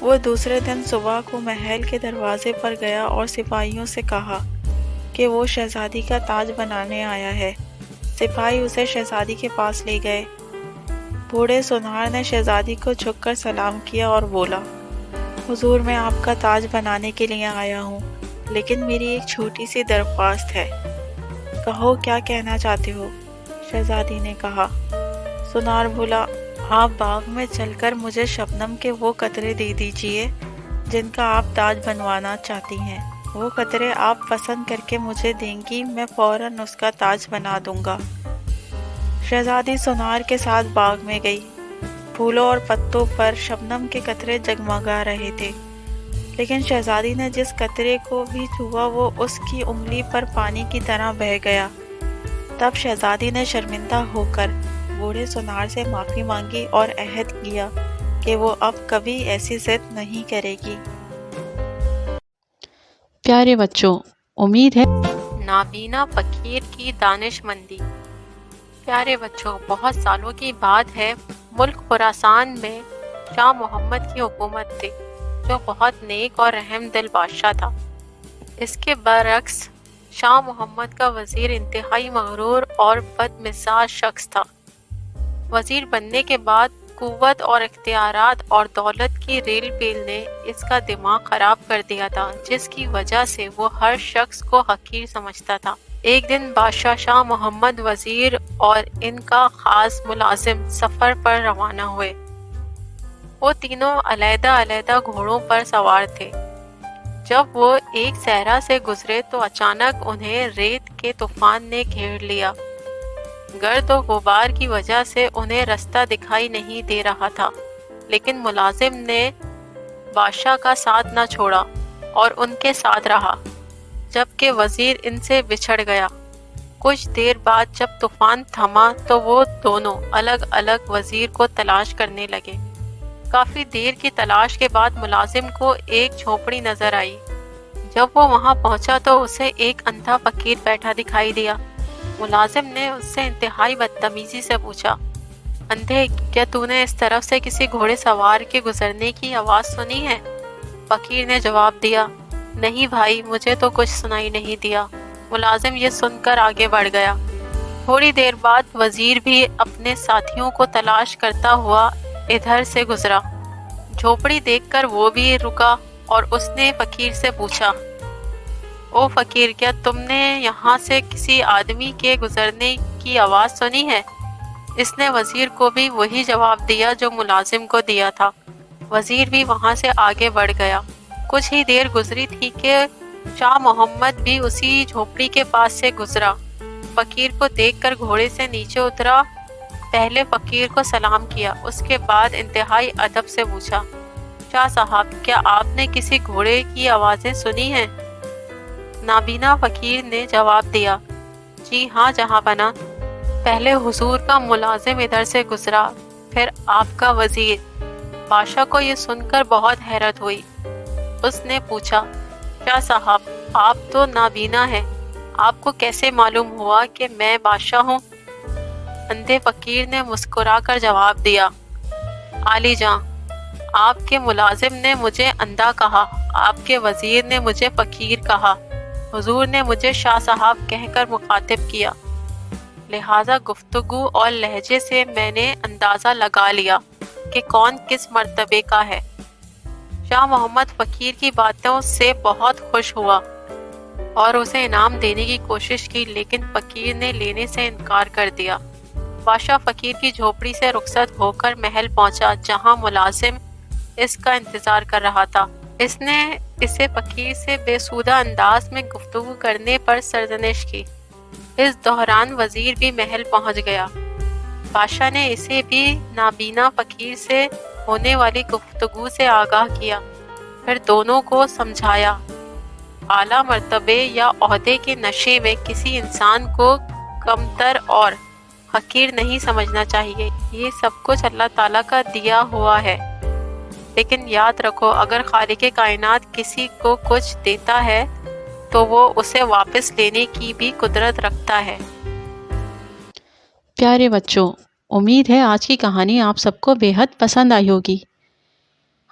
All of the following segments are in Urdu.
وہ دوسرے دن صبح کو محل کے دروازے پر گیا اور سپاہیوں سے کہا کہ وہ شہزادی کا تاج بنانے آیا ہے۔ سپاہی اسے شہزادی کے پاس لے گئے۔ بوڑھے سونار نے شہزادی کو جھک کر سلام کیا اور بولا، حضور میں آپ کا تاج بنانے کے لیے آیا ہوں، لیکن میری ایک چھوٹی سی درخواست ہے۔ کہو کیا کہنا چاہتے ہو؟ شہزادی نے کہا۔ سونار بولا، آپ باغ میں چل کر مجھے شبنم کے وہ قطرے دے دیجئے جن کا آپ تاج بنوانا چاہتی ہیں۔ وہ قطرے آپ پسند کر کے مجھے دیں گی، میں فوراً اس کا تاج بنا دوں گا۔ شہزادی سونار کے ساتھ باغ میں گئی۔ پھولوں اور پتوں پر شبنم کے قطرے جگمگا رہے تھے، لیکن شہزادی نے جس قطرے کو بھی چھوا وہ اس کی انگلی پر پانی کی طرح بہہ گیا۔ تب شہزادی نے شرمندہ ہو کر بوڑھے سونار سے معافی مانگی اور عہد کیا کہ وہ اب کبھی ایسی ضد نہیں کرے گی۔ پیارے بچوں، امید ہے نابینا فقیر کی دانش مندی۔ پیارے بچوں، بہت سالوں کی بات ہے، ملک خراسان میں شاہ محمد کی حکومت تھی، جو بہت نیک اور رحم دل بادشاہ تھا۔ اس کے برعکس شاہ محمد کا وزیر انتہائی مغرور اور بد مزاج شخص تھا۔ وزیر بننے کے بعد قوت اور اختیارات اور دولت کی ریل پیل نے اس کا دماغ خراب کر دیا تھا، جس کی وجہ سے وہ ہر شخص کو حقیر سمجھتا تھا۔ ایک دن بادشاہ شاہ محمد، وزیر اور ان کا خاص ملازم سفر پر روانہ ہوئے۔ وہ تینوں علیحدہ علیحدہ گھوڑوں پر سوار تھے۔ جب وہ ایک صحرا سے گزرے تو اچانک انہیں ریت کے طوفان نے گھیر لیا۔ گرد و غبار کی وجہ سے انہیں رستہ دکھائی نہیں دے رہا تھا، لیکن ملازم نے بادشاہ کا ساتھ نہ چھوڑا اور ان کے ساتھ رہا، جبکہ وزیر ان سے بچھڑ گیا۔ کچھ دیر بعد جب طوفان تھما تو وہ دونوں الگ الگ وزیر کو تلاش کرنے لگے۔ کافی دیر کی تلاش کے بعد ملازم کو ایک جھونپڑی نظر آئی۔ جب وہ وہاں پہنچا تو اسے ایک اندھا فقیر بیٹھا دکھائی دیا۔ ملازم نے اس سے انتہائی بدتمیزی سے پوچھا، اندھے، کیا تو نے اس طرف سے کسی گھوڑے سوار کے گزرنے کی آواز سنی ہے؟ فقیر نے جواب دیا، نہیں بھائی، مجھے تو کچھ سنائی نہیں دیا۔ ملازم یہ سن کر آگے بڑھ گیا۔ تھوڑی دیر بعد وزیر بھی اپنے ساتھیوں کو تلاش کرتا ہوا ادھر سے گزرا۔ جھونپڑی دیکھ کر وہ بھی رکا اور اس نے فقیر سے پوچھا، او فقیر، کیا تم نے یہاں سے کسی آدمی کے گزرنے کی آواز سنی ہے؟ اس نے وزیر کو بھی وہی جواب دیا جو ملازم کو دیا تھا۔ وزیر بھی وہاں سے آگے بڑھ گیا۔ کچھ ہی دیر گزری تھی کہ شاہ محمد بھی اسی جھونپڑی کے پاس سے گزرا۔ فقیر کو دیکھ کر گھوڑے سے نیچے اترا، پہلے فقیر کو سلام کیا، اس کے بعد انتہائی ادب سے پوچھا، شاہ صاحب، کیا آپ نے کسی گھوڑے کی آوازیں سنی ہیں؟ نابینا فقیر نے جواب دیا، جی ہاں جہاں بنا، پہلے حضور کا ملازم ادھر سے گزرا، پھر آپ کا وزیر۔ بادشاہ کو یہ سن کر بہت حیرت ہوئی۔ اس نے پوچھا، شاہ صاحب، آپ تو نابینا ہیں، آپ کو کیسے معلوم ہوا کہ میں بادشاہ ہوں؟ اندھے فقیر نے مسکرا کر جواب دیا، عالی جاں، آپ کے ملازم نے مجھے اندھا کہا، آپ کے وزیر نے مجھے فقیر کہا، حضور نے مجھے شاہ صاحب کہہ کر مخاطب کیا، لہٰذا گفتگو اور لہجے سے میں نے اندازہ لگا لیا کہ کون کس مرتبے کا ہے۔ شاہ محمد فقیر کی باتوں سے بہت خوش ہوا اور اسے انعام دینے کی کوشش کی، لیکن فقیر نے لینے سے انکار کر دیا۔ بادشاہ فقیر کی جھونپڑی سے رخصت ہو کر محل پہنچا، جہاں ملازم اس کا انتظار کر رہا تھا۔ اس نے اسے فقیر سے بے سودہ انداز میں گفتگو کرنے پر سرزنش کی۔ اس دوران وزیر بھی محل پہنچ گیا۔ بادشاہ نے اسے بھی نابینا فقیر سے ہونے والی گفتگو سے آگاہ کیا، پھر دونوں کو سمجھایا، اعلیٰ مرتبے یا عہدے کے نشے میں کسی انسان کو کمتر اور حقیر نہیں سمجھنا چاہیے، یہ سب کچھ اللہ تعالیٰ کا دیا ہوا ہے، لیکن یاد رکھو اگر خالق کائنات کسی کو کچھ دیتا ہے تو وہ اسے واپس لینے کی بھی قدرت رکھتا ہے۔ پیارے بچوں، امید ہے آج کی کہانی آپ سب کو بے حد پسند آئی ہوگی۔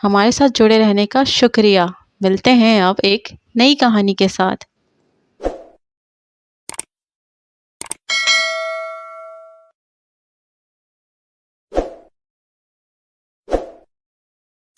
ہمارے ساتھ جڑے رہنے کا شکریہ۔ ملتے ہیں اب ایک نئی کہانی کے ساتھ۔